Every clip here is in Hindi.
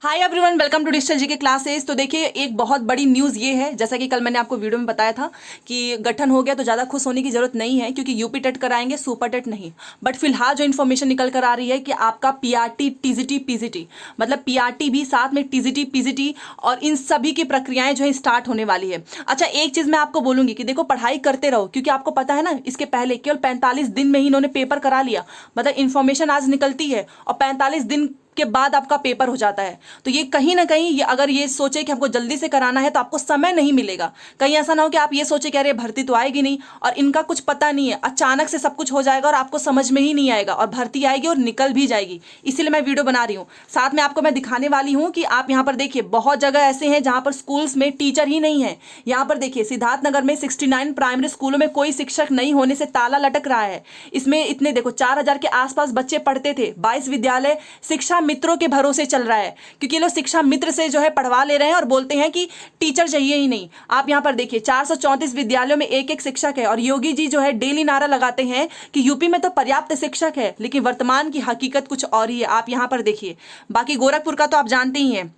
Hi everyone, welcome to digital GK classes. तो देखिए, एक बहुत बड़ी न्यूज़ ये है, जैसा कि कल मैंने आपको वीडियो में बताया था कि गठन हो गया तो ज़्यादा खुश होने की जरूरत नहीं है, क्योंकि यूपी टेट कराएंगे, सुपर टेट नहीं। बट फिलहाल जो इन्फॉर्मेशन निकल कर आ रही है कि आपका पीआरटी, टीजीटी, पीजीटी, मतलब पीआरटी भी साथ में टीजीटी, पीजीटी और इन सभी की प्रक्रियाएं जो है स्टार्ट होने वाली है। अच्छा, एक चीज़ मैं आपको बोलूंगी कि देखो, पढ़ाई करते रहो, क्योंकि आपको पता है ना, इसके पहले केवल 45 दिन में ही इन्होंने पेपर करा लिया। मतलब इन्फॉर्मेशन आज निकलती है और 45 दिन के बाद आपका पेपर हो जाता है। तो ये कहीं ना कहीं, ये अगर ये सोचे कि हमको जल्दी से कराना है तो आपको समय नहीं मिलेगा। कहीं ऐसा ना हो कि आप ये सोचे कि अरे भर्ती तो आएगी नहीं, और इनका कुछ पता नहीं है, अचानक से सब कुछ हो जाएगा और आपको समझ में ही नहीं आएगा और भर्ती आएगी और निकल भी जाएगी। इसीलिए मैं वीडियो बना रही हूँ। साथ में आपको मैं दिखाने वाली हूँ कि आप यहाँ पर देखिए, बहुत जगह ऐसे हैं जहाँ पर स्कूल्स में टीचर ही नहीं है। यहाँ पर देखिए, सिद्धार्थनगर में 69 प्राइमरी स्कूलों में कोई शिक्षक नहीं होने से ताला लटक रहा है। इसमें इतने देखो, 4000 के आसपास बच्चे पढ़ते थे। 22 विद्यालय शिक्षा मित्रों के भरोसे चल रहा है, क्योंकि ये लोग शिक्षा मित्र से जो है पढ़वा ले रहे हैं और बोलते हैं कि टीचर चाहिए ही नहीं। आप यहां पर देखिए, 434 विद्यालयों में एक एक शिक्षक है, और योगी जी जो है डेली नारा लगाते हैं कि यूपी में तो पर्याप्त शिक्षक है, लेकिन वर्तमान की हकीकत कुछ और ही है। आप यहां पर देखिए, बाकी गोरखपुर का तो आप जानते ही हैं।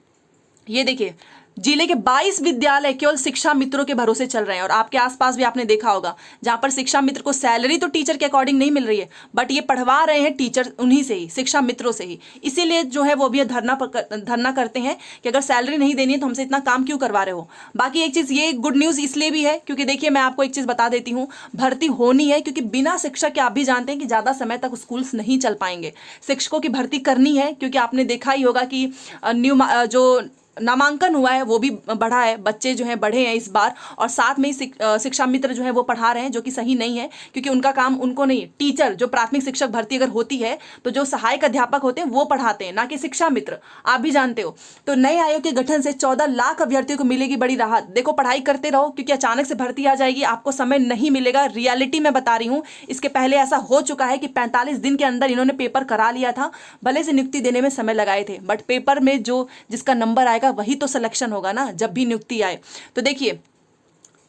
ये देखिए, जिले के 22 विद्यालय केवल शिक्षा मित्रों के भरोसे चल रहे हैं। और आपके आसपास भी आपने देखा होगा, जहां पर शिक्षा मित्र को सैलरी तो टीचर के अकॉर्डिंग नहीं मिल रही है, बट ये पढ़वा रहे हैं टीचर उन्हीं से ही, शिक्षा मित्रों से ही। इसीलिए जो है वो भी धरना करते हैं कि अगर सैलरी नहीं देनी है तो हमसे इतना काम क्यों करवा रहे हो। बाकी एक चीज, ये गुड न्यूज इसलिए भी है क्योंकि देखिए, मैं आपको एक चीज बता देती हूँ, भर्ती होनी है, क्योंकि बिना शिक्षक के आप भी जानते हैं कि ज्यादा समय तक स्कूल्स नहीं चल पाएंगे। शिक्षकों की भर्ती करनी है, क्योंकि आपने देखा ही होगा कि न्यू जो नामांकन हुआ है वो भी बढ़ा है, बच्चे जो हैं बढ़े हैं इस बार। और साथ में ही शिक्षा मित्र जो है वो पढ़ा रहे हैं, जो कि सही नहीं है, क्योंकि उनका काम उनको नहीं, टीचर जो प्राथमिक शिक्षक भर्ती अगर होती है तो जो सहायक अध्यापक होते हैं वो पढ़ाते हैं, ना कि शिक्षा मित्र। आप भी जानते हो। तो नए आयोग के गठन से 14 लाख अभ्यर्थियों को मिलेगी बड़ी राहत। देखो, पढ़ाई करते रहो, क्योंकि अचानक से भर्ती आ जाएगी, आपको समय नहीं मिलेगा। रियलिटी में बता रही हूँ, इसके पहले ऐसा हो चुका है कि 45 दिन के अंदर इन्होंने पेपर करा लिया था। भले से नियुक्ति देने में समय लगाए थे, बट पेपर में जो जिसका नंबर आएगा वही तो सिलेक्शन होगा ना, जब भी नियुक्ति आए। तो देखिए,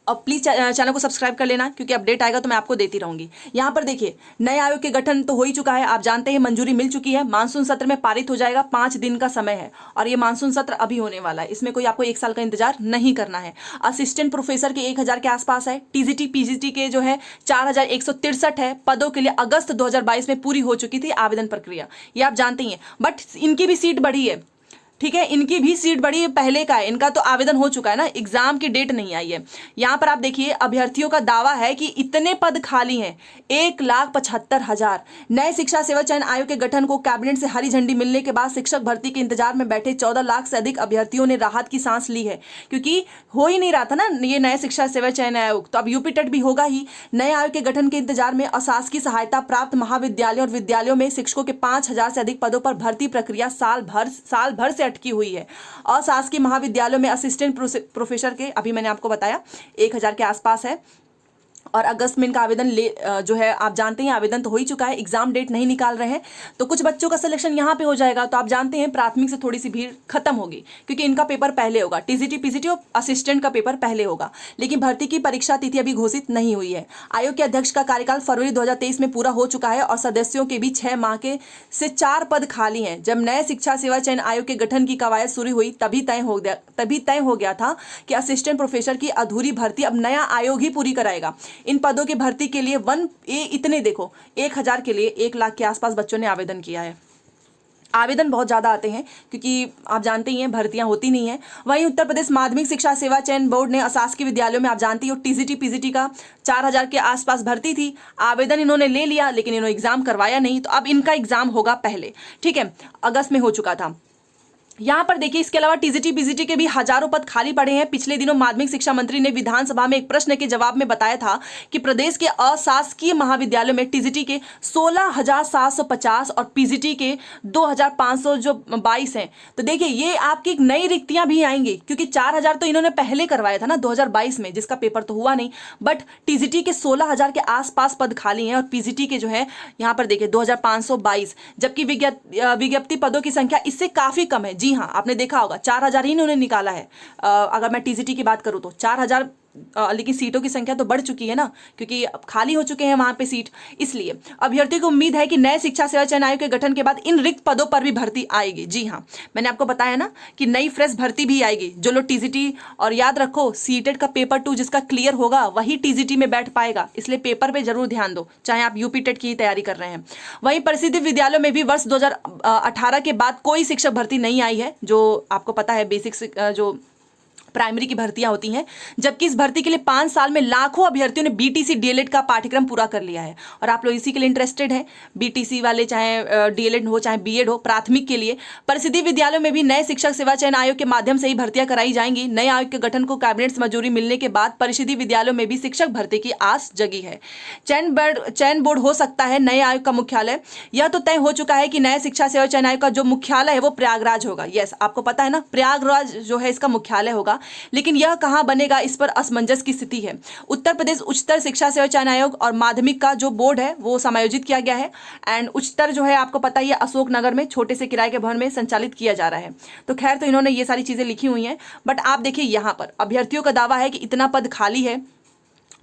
और प्लीज चैनल को सब्सक्राइब कर लेना, क्योंकि अपडेट आएगा तो मैं आपको देती रहूंगी। यहां पर देखिए, नए आयोग के गठन तो हो ही चुका है, आप जानते हैं, मंजूरी मिल चुकी है, मानसून सत्र में पारित हो जाएगा। 5 दिन का समय है और ये मानसून सत्र अभी होने वाला है। इसमें कोई आपको 1 साल का इंतजार नहीं करना है। असिस्टेंट प्रोफेसर के 1000 के आसपास है। टीजीटी, पीजीटी के जो है 4163 है पदों के लिए। अगस्त 2022 में पूरी हो चुकी थी आवेदन प्रक्रिया, ये आप जानते ही हैं। बट इनकी भी सीट बढ़ी है, ठीक है, इनकी भी सीट बड़ी पहले का है, इनका तो आवेदन हो चुका है ना, एग्जाम की डेट नहीं आई है। यहां पर आप देखिए, अभ्यर्थियों का दावा है कि इतने पद खाली हैं, 1,75,000। नए शिक्षा सेवा चयन आयोग के गठन को कैबिनेट से हरी झंडी मिलने के बाद शिक्षक भर्ती के इंतजार में बैठे 14 लाख से अधिक अभ्यर्थियों ने राहत की सांस ली है, क्योंकि हो ही नहीं रहा था ना ये नए शिक्षा सेवा चयन आयोग। तो अब यूपी टेट भी होगा ही। नए आयोग के गठन के इंतजार में अशासकीय सहायता प्राप्त महाविद्यालयों और विद्यालयों में शिक्षकों के 5,000 से अधिक पदों पर भर्ती प्रक्रिया साल भर से अटकी हुई है। अशासकीय महाविद्यालयों में असिस्टेंट प्रोफेसर के, अभी मैंने आपको बताया, 1000 के आसपास है। और अगस्त में इनका आवेदन जो है, आप जानते हैं, आवेदन तो हो ही चुका है, एग्जाम डेट नहीं निकाल रहे हैं। तो कुछ बच्चों का सिलेक्शन यहाँ पे हो जाएगा। तो आप जानते हैं, प्राथमिक से थोड़ी सी भीड़ खत्म होगी, क्योंकि इनका पेपर पहले होगा। टीजीटी, पीजीटी और असिस्टेंट का पेपर पहले होगा। लेकिन भर्ती की परीक्षा तिथि अभी घोषित नहीं हुई है। आयोग के अध्यक्ष का कार्यकाल फरवरी 2023 में पूरा हो चुका है और सदस्यों के भी 6 माह के से 4 पद खाली हैं। जब नए शिक्षा सेवा चयन आयोग के गठन की कवायद शुरू हुई, तभी तय हो गया था कि असिस्टेंट प्रोफेसर की अधूरी भर्ती अब नया आयोग ही पूरी कराएगा। इन पदों की भर्ती के लिए इतने देखो, 1000 के लिए 1 लाख के आसपास बच्चों ने आवेदन किया है। आवेदन बहुत ज़्यादा आते हैं, क्योंकि आप जानते ही हैं, भर्तियां होती नहीं हैं। वहीं उत्तर प्रदेश माध्यमिक शिक्षा सेवा चयन बोर्ड ने अशासकीय विद्यालयों में, आप जानती हो, टीजीटी, पीजीटी का 4000 के आसपास भर्ती थी। आवेदन इन्होंने ले लिया, लेकिन इन्होंने एग्जाम करवाया नहीं। तो अब इनका एग्जाम होगा पहले, ठीक है, अगस्त में हो चुका था। यहाँ पर देखिए, इसके अलावा टीजीटी, पीजीटी के भी हजारों पद खाली पड़े हैं। पिछले दिनों माध्यमिक शिक्षा मंत्री ने विधानसभा में एक प्रश्न के जवाब में बताया था कि प्रदेश के अशासकीय महाविद्यालयों में टीजीटी के 16,750 और पीजीटी के 2,522 हैं। तो देखिए, ये आपकी नई रिक्तियां भी आएंगी, क्योंकि 4000 तो इन्होंने पहले करवाया था ना 2022 में, जिसका पेपर तो हुआ नहीं। बट टीजीटी के 16,000 के आसपास पद खाली हैं और पीजीटी के जो है, यहाँ पर देखिए, 2,522, जबकि विज्ञप्ति पदों की संख्या इससे काफी कम है। जी हाँ, आपने देखा होगा, 4000 ही इन्होंने निकाला है। अगर मैं टीजीटी की बात करूं तो 4000 लेकिन सीटों की संख्या तो बढ़ चुकी है ना, क्योंकि अब खाली हो चुके हैं वहां पे सीट। इसलिए अभ्यर्थियों को उम्मीद है कि नए शिक्षा सेवा चयन आयोग के गठन के बाद इन रिक्त पदों पर भी भर्ती आएगी। जी हाँ, मैंने आपको बताया ना कि नई फ्रेश भर्ती भी आएगी। जो लोग टीजीटी, और याद रखो सीटेट का पेपर 2 जिसका क्लियर होगा वही टीजीटी में बैठ पाएगा, इसलिए पेपर पे जरूर ध्यान दो, चाहे आप यूपी टेट की ही तैयारी कर रहे हैं। वहीं परिसिद्ध विद्यालयों में भी वर्ष 2018 के बाद कोई शिक्षक भर्ती नहीं आई है, जो आपको पता है बेसिक जो प्राइमरी की भर्तियां होती हैं, जबकि इस भर्ती के लिए 5 साल में लाखों अभ्यर्थियों ने बीटीसी डीएलएड का पाठ्यक्रम पूरा कर लिया है। और आप लोग इसी के लिए इंटरेस्टेड हैं, बीटीसी वाले, चाहे डीएलएड हो चाहे बीएड हो, प्राथमिक के लिए परिसिद्धि विद्यालयों में भी नए शिक्षक सेवा चयन आयोग के माध्यम से ही भर्तियां कराई जाएंगी। नए आयोग के गठन को कैबिनेट से मंजूरी मिलने के बाद परिसिद्धि विद्यालयों में भी शिक्षक भर्ती की आस जगी है। चयन बोर्ड हो सकता है नए आयोग का मुख्यालय। यह तो तय हो चुका है कि नए शिक्षा सेवा चयन आयोग का जो मुख्यालय है वो प्रयागराज होगा। यस, आपको पता है ना, प्रयागराज जो है इसका मुख्यालय होगा, लेकिन यह कहां बनेगा इस पर असमंजस की स्थिति है। उत्तर प्रदेश उच्चतर शिक्षा सेवा चयन आयोग और माध्यमिक का जो बोर्ड है वो समायोजित किया गया है। एंड उच्चतर जो है आपको पता ही है अशोकनगर में छोटे से किराए के भवन में संचालित किया जा रहा है। तो खैर, तो इन्होंने ये सारी चीजें लिखी हुई हैं। बट आप देखिए यहां पर अभ्यर्थियों का दावा है कि इतना पद खाली है।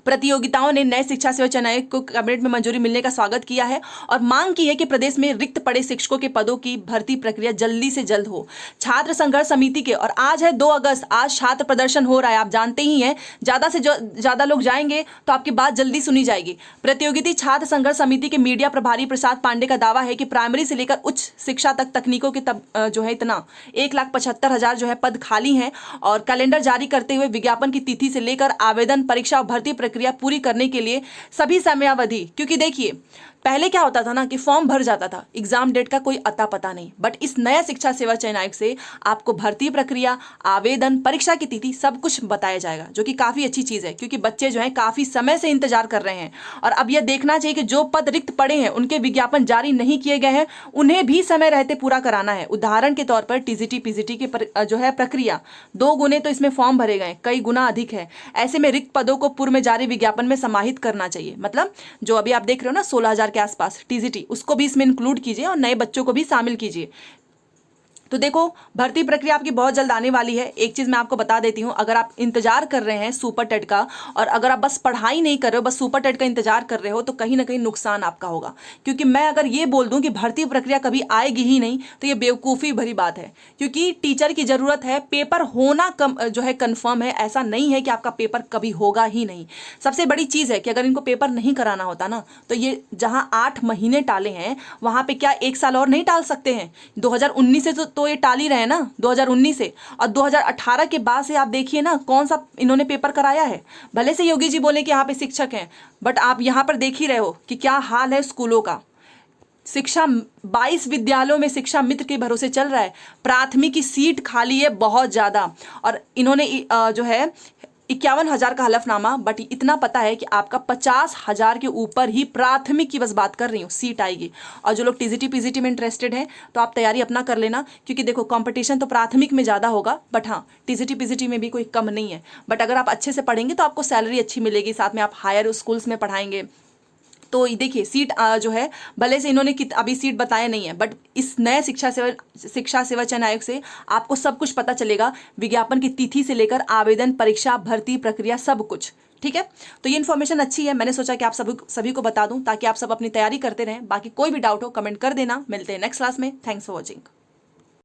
प्रतियोगिताओं ने नए शिक्षा सेवा चयन आयोग को कैबिनेट में मंजूरी मिलने का स्वागत किया है और मांग की है कि प्रदेश में रिक्त पड़े शिक्षकों के पदों की भर्ती प्रक्रिया जल्दी से जल्द हो। छात्र संघर्ष समिति के, और आज है 2 अगस्त, आज छात्र प्रदर्शन हो रहा है, आप जानते ही हैं, ज्यादा से ज्यादा लोग जाएंगे तो आपकी बात जल्दी सुनी जाएगी। प्रतियोगिता छात्र संघर्ष समिति के मीडिया प्रभारी प्रसाद पांडे का दावा है कि प्राइमरी से लेकर उच्च शिक्षा तक तकनीकों के जो है इतना 1,75,000 जो है पद खाली हैं और कैलेंडर जारी करते हुए विज्ञापन की तिथि से लेकर आवेदन, परीक्षा और भर्ती प्रक्रिया पूरी करने के लिए सभी समयावधि, क्योंकि देखिए पहले क्या होता था ना कि फॉर्म भर जाता था, एग्जाम डेट का कोई अता पता नहीं। बट इस नया शिक्षा सेवा चयन आयोग से आपको भर्ती प्रक्रिया, आवेदन, परीक्षा की तिथि सब कुछ बताया जाएगा, जो कि काफी अच्छी चीज है, क्योंकि बच्चे जो है काफी समय से इंतजार कर रहे हैं। और अब यह देखना चाहिए कि जो पद रिक्त पड़े हैं उनके विज्ञापन जारी नहीं किए गए हैं, उन्हें भी समय रहते पूरा कराना है। उदाहरण के तौर पर टीजीटी पीजीटी की जो है प्रक्रिया 2 गुने तो इसमें फॉर्म भरे गए, कई गुना अधिक है। ऐसे में रिक्त पदों को पूर्व में जारी विज्ञापन में समाहित करना चाहिए। मतलब जो अभी आप देख रहे हो ना 16,000 के आसपास टीजीटी, उसको भी इसमें इंक्लूड कीजिए और नए बच्चों को भी शामिल कीजिए। तो देखो भर्ती प्रक्रिया आपकी बहुत जल्द आने वाली है। एक चीज मैं आपको बता देती हूँ, अगर आप इंतजार कर रहे हैं सुपर टेट का और अगर आप बस पढ़ाई नहीं कर रहे हो, बस सुपर टेट का इंतजार कर रहे हो, तो कहीं ना कहीं नुकसान आपका होगा। क्योंकि मैं अगर ये बोल दूं कि भर्ती प्रक्रिया कभी आएगी ही नहीं तो ये बेवकूफ़ी भरी बात है, क्योंकि टीचर की जरूरत है, पेपर होना जो है कन्फर्म है। ऐसा नहीं है कि आपका पेपर कभी होगा ही नहीं। सबसे बड़ी चीज़ है कि अगर इनको पेपर नहीं कराना होता ना तो ये जहाँ 8 महीने टाले हैं वहाँ पे क्या 1 साल और नहीं टाल सकते हैं? 2019 से तो ये टाल ही रहे हैं ना, 2019 से, और 2018 के बाद से आप देखिए ना कौन सा इन्होंने पेपर कराया है। भले से योगी जी बोले कि यहाँ पे शिक्षक हैं, बट आप यहाँ पर देख ही रहे हो कि क्या हाल है स्कूलों का। शिक्षा 22 विद्यालयों में शिक्षा मित्र के भरोसे चल रहा है। प्राथमिक की सीट खाली है बहुत ज्यादा, और इन्होंने जो है 51,000 का हलफनामा, बट इतना पता है कि आपका 50,000 के ऊपर ही प्राथमिक की बस बात कर रही हूँ सीट आएगी। और जो लोग टीजीटी पीजीटी में इंटरेस्टेड हैं तो आप तैयारी अपना कर लेना, क्योंकि देखो कंपटीशन तो प्राथमिक में ज़्यादा होगा, बट हाँ टीजीटी पीजीटी में भी कोई कम नहीं है। बट अगर आप अच्छे से पढ़ेंगे तो आपको सैलरी अच्छी मिलेगी, साथ में आप हायर स्कूल्स में पढ़ाएंगे। तो देखिए सीट जो है भले से इन्होंने अभी सीट बताया नहीं है, बट इस नए शिक्षा सेवा चयन आयोग से आपको सब कुछ पता चलेगा, विज्ञापन की तिथि से लेकर आवेदन, परीक्षा, भर्ती प्रक्रिया सब कुछ। ठीक है, तो ये इन्फॉर्मेशन अच्छी है, मैंने सोचा कि आप सभी को बता दूं ताकि आप सब अपनी तैयारी करते रहें। बाकी कोई भी डाउट हो कमेंट कर देना। मिलते हैं नेक्स्ट क्लास में। Thanks for watching.